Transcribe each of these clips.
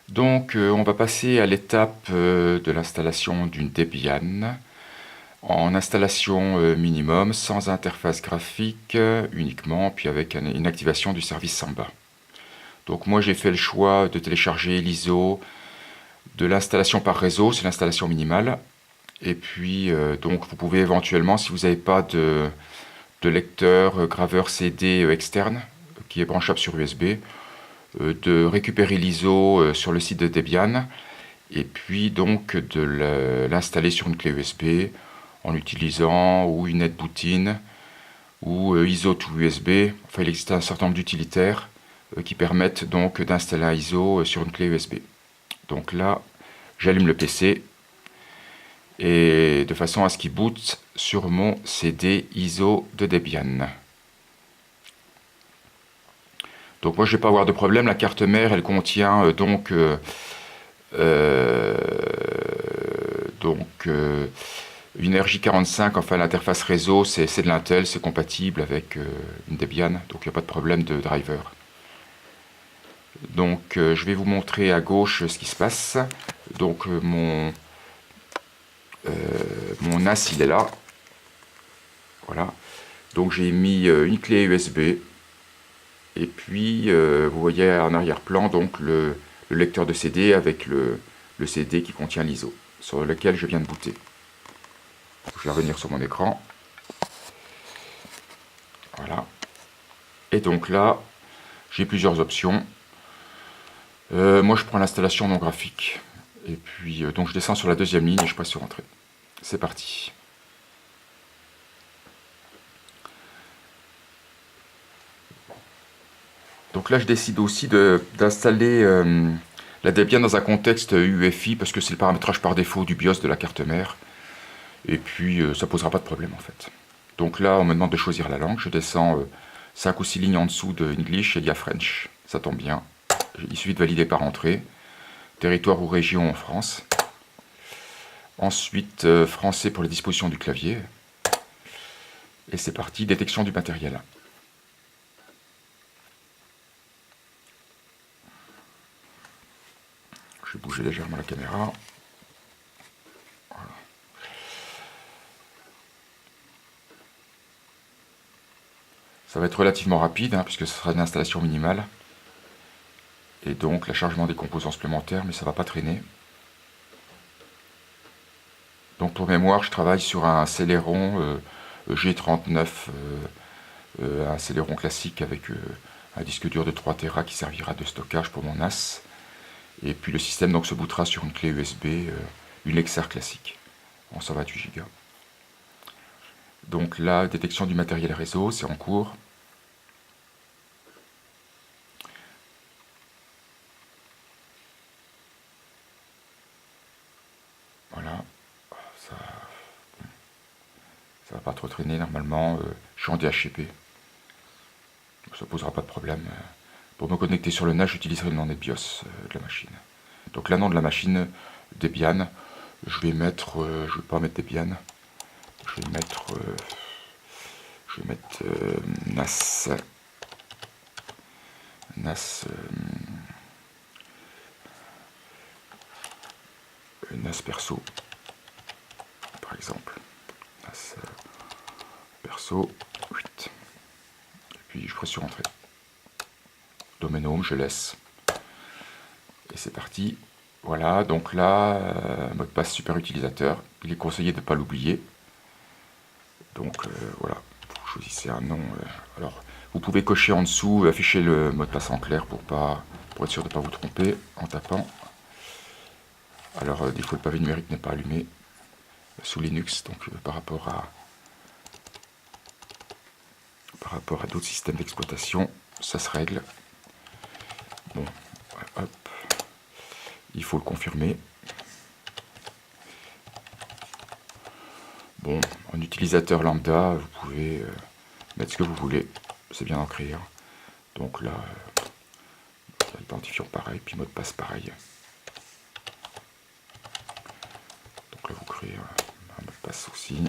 Donc, on va passer à l'étape de l'installation d'une Debian en installation minimum, sans interface graphique uniquement, puis avec une activation du service Samba. Donc moi j'ai fait le choix de télécharger l'ISO de l'installation par réseau, c'est l'installation minimale. Et puis donc vous pouvez éventuellement, si vous n'avez pas de lecteur graveur CD externe qui est branchable sur USB, de récupérer l'ISO sur le site de Debian et puis donc de l'installer sur une clé USB en utilisant ou une netbootine ou ISO to USB. Enfin, il existe un certain nombre d'utilitaires qui permettent donc d'installer un ISO sur une clé USB. Donc là, j'allume le PC et de façon à ce qu'il boot sur mon CD ISO de Debian. Donc moi je ne vais pas avoir de problème, la carte mère elle contient euh, donc une RJ45, enfin l'interface réseau c'est de l'Intel, c'est compatible avec une Debian, donc il n'y a pas de problème de driver. Donc je vais vous montrer à gauche ce qui se passe. Donc mon NAS il est là. Voilà. Donc j'ai mis une clé USB et puis vous voyez en arrière-plan donc le lecteur de CD avec le CD qui contient l'ISO sur lequel je viens de booter. Je vais revenir sur mon écran. Voilà. Et donc là, j'ai plusieurs options. Moi je prends l'installation non graphique. Et puis donc je descends sur la deuxième ligne et je presse sur Entrée. C'est parti. Donc là je décide aussi d'installer la Debian dans un contexte UEFI parce que c'est le paramétrage par défaut du BIOS de la carte mère. Et puis ça posera pas de problème en fait. Donc là on me demande de choisir la langue. Je descends 5 ou 6 lignes en dessous de English et il y a French. Ça tombe bien. Il suffit de valider par entrée. Territoire ou région en France. Ensuite français pour les dispositions du clavier. Et c'est parti, détection du matériel. Je vais bouger légèrement la caméra. Voilà. Ça va être relativement rapide hein, puisque ce sera une installation minimale. Et donc, le chargement des composants supplémentaires, mais ça ne va pas traîner. Donc, pour mémoire, je travaille sur un Celeron G39, un Celeron classique avec un disque dur de 3 Tera qui servira de stockage pour mon NAS. Et puis, le système donc, se bootera sur une clé USB, une Lexar classique, en 128 Go. Donc, la détection du matériel réseau, c'est en cours. Voilà. Ça va pas trop traîner normalement. Je suis en DHCP. Ça posera pas de problème. Pour me connecter sur le NAS, j'utiliserai le nom des BIOS de la machine. Donc là, nom de la machine, Debian. Je vais mettre, je vais pas mettre Debian. Je vais mettre, NAS, NAS perso, par exemple. NAS perso 8. Et puis je presse sur Entrée. Domaine home, je laisse. Et c'est parti. Voilà, donc là, mot de passe super utilisateur. Il est conseillé de ne pas l'oublier. Donc voilà, vous choisissez un nom. Alors, vous pouvez cocher en dessous, afficher le mot de passe en clair pour être sûr de ne pas vous tromper en tapant. Alors, défaut, le pavé numérique n'est pas allumé sous Linux, donc par rapport à d'autres systèmes d'exploitation, ça se règle. Bon, hop, il faut le confirmer. Bon, en utilisateur lambda, vous pouvez mettre ce que vous voulez, c'est bien ancré. Hein. Donc là, identifiant pareil, puis mot de passe pareil. Donc là, vous créez un mot de passe aussi.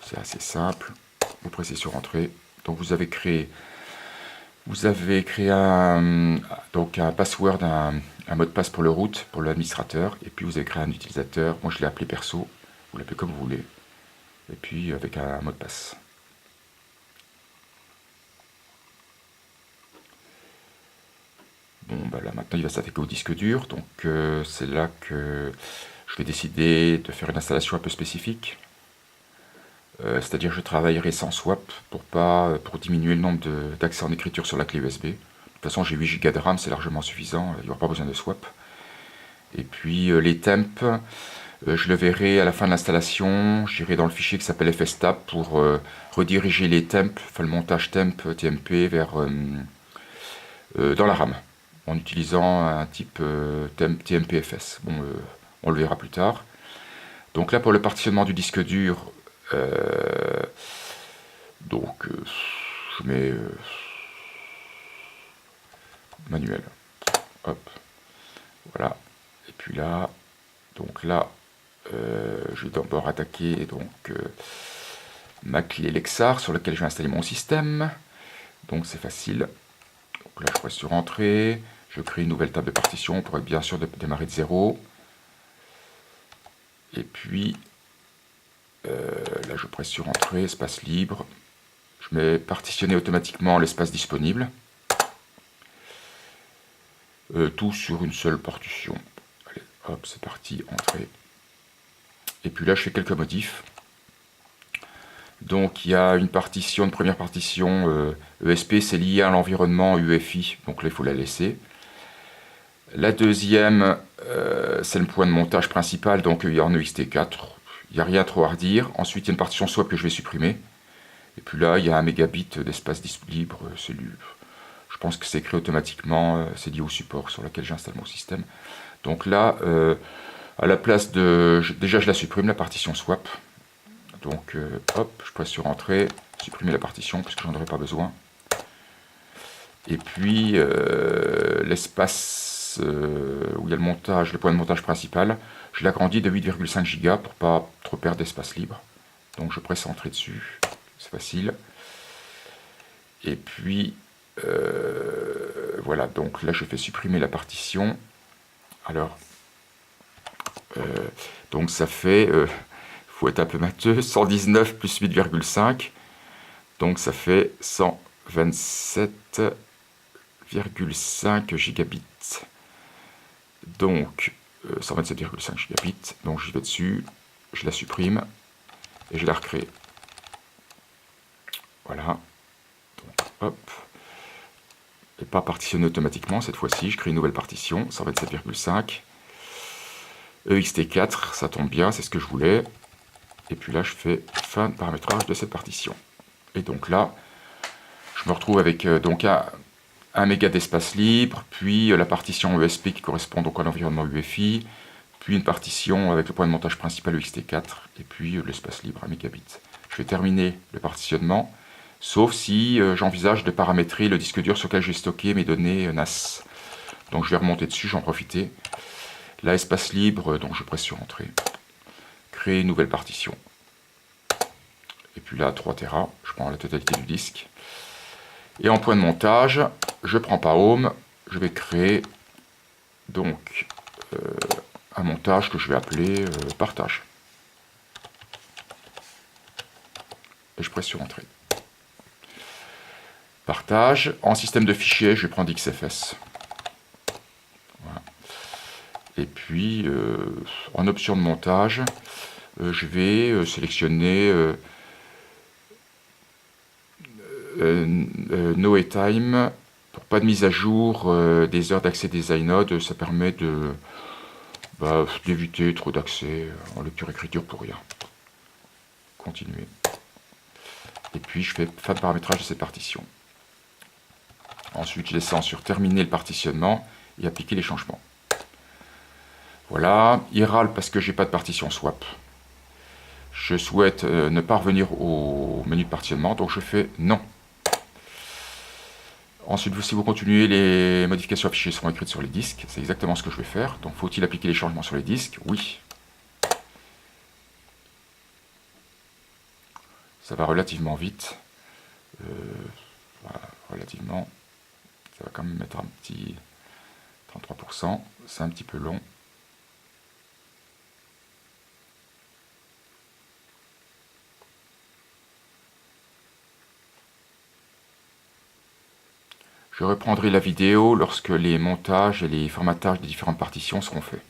C'est assez simple. Vous pressez sur Entrée. Donc vous avez créé Vous avez créé donc un password, un mot de passe pour le root, pour l'administrateur, et puis vous avez créé un utilisateur. Moi je l'ai appelé perso, vous l'appelez comme vous voulez, et puis avec un mot de passe. Bon, bah là maintenant il va s'attaquer au disque dur, donc c'est là que je vais décider de faire une installation un peu spécifique. C'est-à-dire que je travaillerai sans swap pour diminuer le nombre d'accès en écriture sur la clé USB. De toute façon j'ai 8 Go de RAM, c'est largement suffisant, il n'y aura pas besoin de swap. Et puis les temps, je le verrai à la fin de l'installation, j'irai dans le fichier qui s'appelle fstab pour rediriger les temps, enfin le montage temp TMP dans la RAM, en utilisant un type temp TMPFS. Bon, on le verra plus tard. Donc là pour le partitionnement du disque dur, donc je mets manuel. Hop, voilà. Et puis là, donc là, je vais d'abord attaquer donc ma clé Lexar sur laquelle je vais installer mon système. Donc c'est facile. Donc là je presse sur Entrée, je crée une nouvelle table de partition pour être bien sûr de démarrer de zéro. Et puis là je presse sur Entrée, espace libre. Je mets partitionner automatiquement l'espace disponible. Tout sur une seule partition. Allez, hop, c'est parti, Entrée. Et puis là je fais quelques modifs. Donc il y a une première partition ESP, c'est lié à l'environnement UEFI, donc là il faut la laisser. La deuxième, c'est le point de montage principal, donc il y a en EXT4, il n'y a rien trop à redire. Ensuite il y a une partition swap que je vais supprimer. Et puis là il y a 1 mégabit d'espace libre, je pense que c'est créé automatiquement, c'est lié au support sur lequel j'installe mon système. Donc là, à la place de... Déjà je la supprime, la partition swap. Donc hop, je presse sur Entrée, supprimer la partition parce que j'en aurai pas besoin. Et puis l'espace où il y a le montage, le point de montage principal, je l'agrandis de 8,5 Go pour pas trop perdre d'espace libre. Donc je presse Entrée dessus, c'est facile. Et puis voilà, donc là je fais supprimer la partition. Alors, donc ça fait, faut être un peu matheux, 119 plus 8,5. Donc ça fait 127,5 gigabits. Donc 127,5 gigabits. Donc j'y vais dessus, je la supprime et je la recrée. Voilà. Donc hop. Et pas partitionner automatiquement cette fois-ci. Je crée une nouvelle partition, 127,5. EXT4, ça tombe bien, c'est ce que je voulais. Et puis là, je fais fin de paramétrage de cette partition. Et donc là, je me retrouve avec donc un méga d'espace libre, puis la partition ESP qui correspond donc à l'environnement UEFI, puis une partition avec le point de montage principal EXT4, et puis l'espace libre à mégabits. Je vais terminer le partitionnement, sauf si j'envisage de paramétrer le disque dur sur lequel j'ai stocké mes données NAS. Donc je vais remonter dessus, j'en profiter. Là, espace libre, donc je presse sur Entrée. Créer une nouvelle partition. Et puis là, 3 Tera, je prends la totalité du disque. Et en point de montage, je prends pas Home, je vais créer donc un montage que je vais appeler partage. Et je presse sur Entrée. Partage. En système de fichiers, je vais prendre XFS. Voilà. Et puis, en option de montage, je vais sélectionner No Time pour pas de mise à jour des heures d'accès des iNodes. Ça permet d'éviter trop d'accès en lecture-écriture pour rien. Continuer. Et puis je fais fin de paramétrage de cette partition. Ensuite je descends sur terminer le partitionnement et appliquer les changements. Voilà, il râle parce que j'ai pas de partition swap. Je souhaite ne pas revenir au menu de partitionnement, donc je fais non. Ensuite, si vous continuez, les modifications affichées seront écrites sur les disques. C'est exactement ce que je vais faire. Donc, faut-il appliquer les changements sur les disques? Oui. Ça va relativement vite. Voilà, relativement. Ça va quand même mettre un petit 33%, c'est un petit peu long. Je reprendrai la vidéo lorsque les montages et les formatages des différentes partitions seront faits.